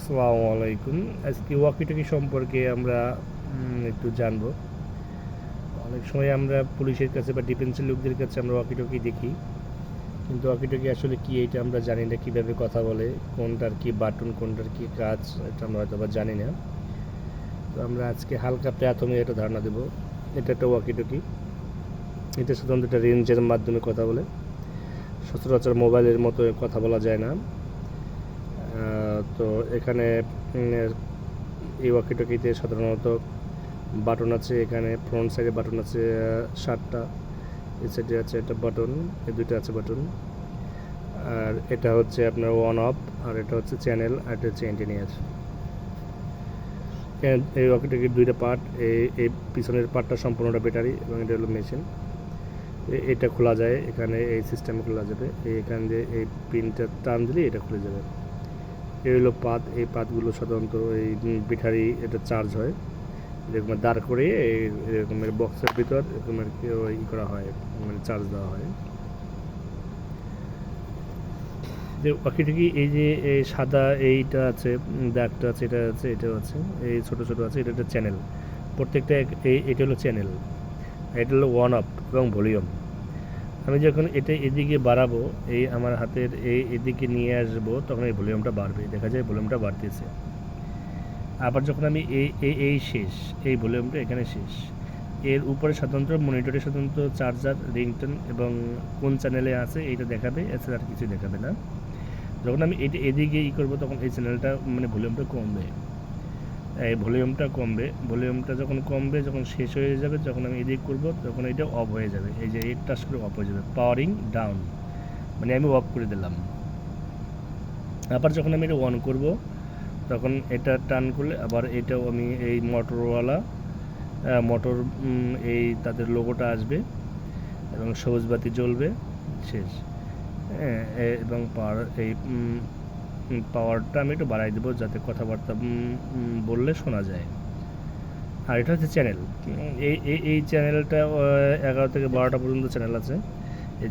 আসসালামু আলাইকুম। আজকে ওয়াকিটকি সম্পর্কে আমরা একটু জানবো। অনেক সময় আমরা পুলিশের কাছে বা ডিফেন্সের লোকদের কাছে আমরা ওয়াকিটকি দেখি, কিন্তু ওয়াকিটকি আসলে কি এটা আমরা জানি না। কীভাবে কথা বলে, কোনটার কি বাটন, কোনটার কি কাজ, এটা আমরা হয়তো বা জানি না। তো আমরা আজকে হালকা প্রাথমিক একটা ধারণা দেবো। এটা একটা ওয়াকিটকি। এটা সাধারণত একটা রেঞ্জের মাধ্যমে কথা বলে, সচরাচর মোবাইলের মতো কথা বলা যায় না। তো এখানে এই ওয়াকিটকিতে সাধারণত বাটন আছে। এখানে ফ্রন্ট সাইডে বাটন আছে 7টা, এই সাইডে আছে একটা বাটন, এই দুইটা আছে বাটন। আর এটা হচ্ছে আপনার অন অফ, আর এটা হচ্ছে চ্যানেল, আর এটা হচ্ছে ইঞ্জিনিয়ার। এই ওয়াকিটকির দুইটা পার্ট। এই পিছনের পার্টটা সম্পূর্ণটা ব্যাটারি এবং এটা হলো মেশিন। এটা খোলা যায়, এখানে এই সিস্টেমে খোলা যাবে। এখান দিয়ে এই পিনটা টান দিলে এটা খুলে যাবে। এই হলো পাত। এই পাতগুলো সাধারণত এই ব্যাটারি এটা চার্জ হয়, এরকম দাঁড় করে এরকমের বক্সের ভিতর এরকমের ই করা হয়, মানে চার্জ দেওয়া হয়। যে ওয়াকিটকি এই যে এই সাদা এইটা আছে, দাগটা আছে, এটা আছে, এটাও আছে, এই ছোটো ছোটো আছে, এটা একটা চ্যানেল। প্রত্যেকটা এটা হলো চ্যানেল। এটা হলো ওয়ান আপ এবং ভলিউম। আমি যখন এটা এদিকে বাড়াবো, এই আমার হাতের এদিকে নিয়ে আসবো, তখন এই ভলিউমটা বাড়বে। দেখা যায় ভলিউমটা বাড়তেছে। আবার যখন আমি এই শেষ, এই ভলিউমটা এখানে শেষ। এর উপরে সাধারণত মনিটরে সাধারণত চার্জার, রিংটোন এবং কোন চ্যানেলে আছে এইটা দেখাবে, এছাড়া আর কিছু দেখাবে না। যখন আমি এটা এদিকে করবো, তখন এই চ্যানেলটা মানে ভলিউমটা কমবে, এই ভলিউমটা যখন কমবে, যখন শেষ হয়ে যাবে, যখন আমি এদিক করবো, তখন এটা অফ হয়ে যাবে। এই যে এই টাচ করে অফ হয়ে যাবে, পাওয়ারিং ডাউন, মানে আমি অফ করে দিলাম। আবার যখন আমি এটা অন করব, তখন এটা টান করলে আবার এটাও আমি এই মোটর এই তাদের লোগোটা আসবে এবং সবুজ বাতি জ্বলবে, শেষ। হ্যাঁ, এবং পাওয়ারটা আমি একটু বাড়াই দেবো, যাতে কথাবার্তা বললে শোনা যায়। আর এটা হচ্ছে চ্যানেল। এই চ্যানেলটা 11 থেকে 12টা পর্যন্ত চ্যানেল আছে।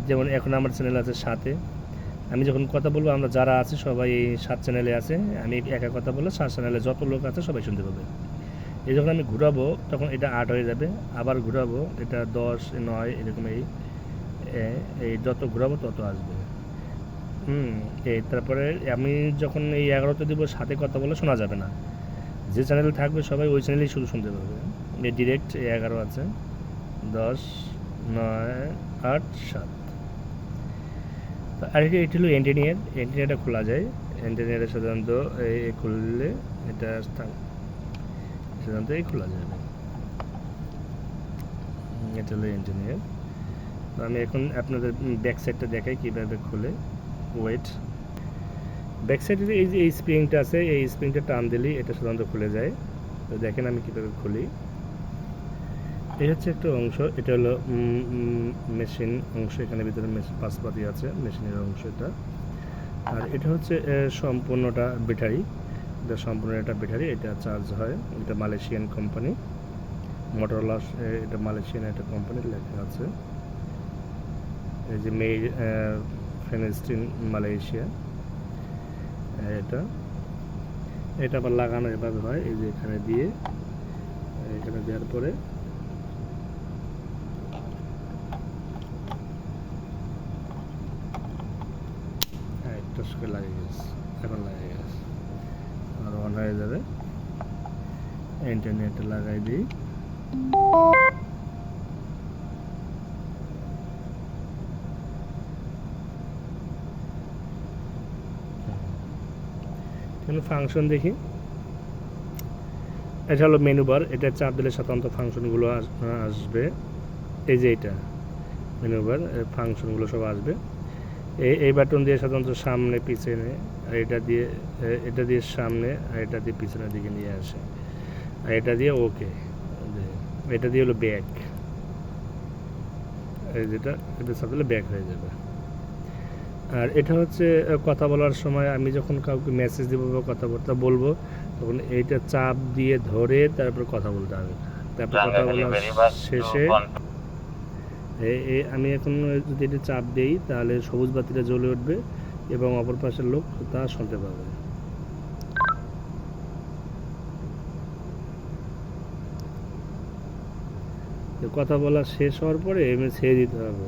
যেমন এখন আমার চ্যানেল আছে 7-এ। আমি যখন কথা বলবো, আমরা যারা আছে সবাই এই 7 চ্যানেলে আছে। আমি একা কথা বললে 7 চ্যানেলে যত লোক আছে সবাই শুনতে পাবে। এই যখন আমি ঘুরাবো, তখন এটা 8 হয়ে যাবে। আবার ঘুরাবো, এটা 10, 9, এরকম এই যত ঘুরাবো তত আসবে। তারপরে আমি যখন এই 11তে দেবো, 7-এ কথা বলে শোনা যাবে না। যে চ্যানেল থাকবে সবাই ওই চ্যানেলেই শুধু শুনতে পাবে। এই ডিরেক্ট 11 আছে, 10, 9, 8, 7। আর এটি হলো এন্টিনিয়ারটা খোলা যায়। এন্টিনিয়ারে সাধারণত খুললে এটা সাধারণত খোলা যাবে। এটা হলো এন্টিনিয়ার। তো আমি এখন আপনাদের ব্যাক সাইডটা দেখাই কীভাবে খুলে। ওয়েট, ব্যাক সাইডে এই যে এই স্প্রিংটা আছে, এই স্প্রিংটা টান দিলেই এটা সাধারণত খুলে যায়। তো দেখেন আমি কীভাবে খুলি। এই হচ্ছে একটা অংশ, এটা হলো মেশিন অংশ। এখানে ভিতরে পাশপাতি আছে, মেশিনের অংশ এটা। আর এটা হচ্ছে সম্পূর্ণটা ব্যাটারি। এটা সম্পূর্ণ একটা ব্যাটারি, এটা চার্জ হয়। এটা মালয়েশিয়ান কোম্পানি, মোটরোলা। এটা মালয়েশিয়ান একটা কোম্পানি, লেখা আছে এই যে মেড ফেনেস্টিন মালয়েশিয়া। এটা আবার লাগানো এভাবে হয়, এই যে এখানে দেওয়ার পরে লাগে গেছে, এখন লাগে গেছে, আর অন হয়ে যাবে। ইন্টারনেটে লাগাই দিই। ফাংশন দেখি। এটা হলো মেনু বার। এটা চাপ দিলে সাধারণত ফাংশনগুলো আসবে। এই যে এটা মেনু বার, ফাংশনগুলো সব আসবে। এই বাটন দিয়ে সাধারণত সামনে পিছনে, আর এটা দিয়ে সামনে, আর এটা দিয়ে পিছনের দিকে নিয়ে আসে। আর এটা দিয়ে ওকে, এটা দিয়ে হলো ব্যাক। এটা চাপ দিলে ব্যাক হয়ে যাবে। আর এটা হচ্ছে কথা বলার সময় আমি যখন কাউকে মেসেজ দেবো বা কথাবার্তা বলবো, তখন এইটা চাপ দিয়ে ধরে তারপর কথা বলতে হবে। তারপর কথা বলার শেষে আমি এখন যদি এটা চাপ দিই, তাহলে সবুজ বাতিটা জ্বলে উঠবে এবং অপর পাশের লোক তা শুনতে পাবে। তো কথা বলা শেষ হওয়ার পরে এমনি ছেড়ে দিতে হবে।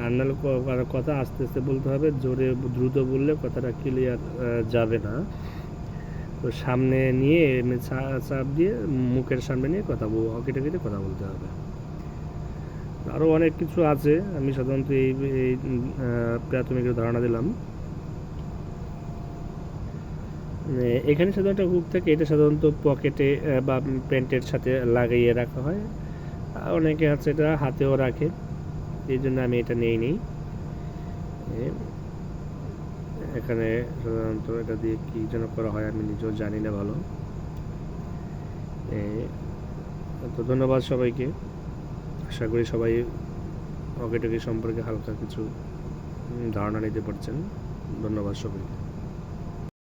আর নাহলে কথা আস্তে আস্তে বলতে হবে, জোরে দ্রুত বললে কথাটা ক্লিয়ার যাবে না। তো সামনে নিয়ে এমনি চাপ দিয়ে মুখের সামনে নিয়ে কথা হকি টকিতে কথা বলতে হবে। আরও অনেক কিছু আছে, আমি সাধারণত এই প্রাথমিক ধারণা দিলাম। এখানে সাধারণত হুক থাকে, এটা সাধারণত পকেটে বা প্যান্টের সাথে লাগিয়ে রাখা হয়। অনেকে আছে এটা হাতেও রাখে, এই জন্য আমি এটা নিই। এখানে সাধারণত এটা দিয়ে কী যেন করা হয় আমি নিজেও জানি না ভালো। তো ধন্যবাদ সবাইকে, আশা করি সবাই হকি টকি সম্পর্কে হালকা কিছু ধারণা নিতে পারছেন। ধন্যবাদ সবাইকে।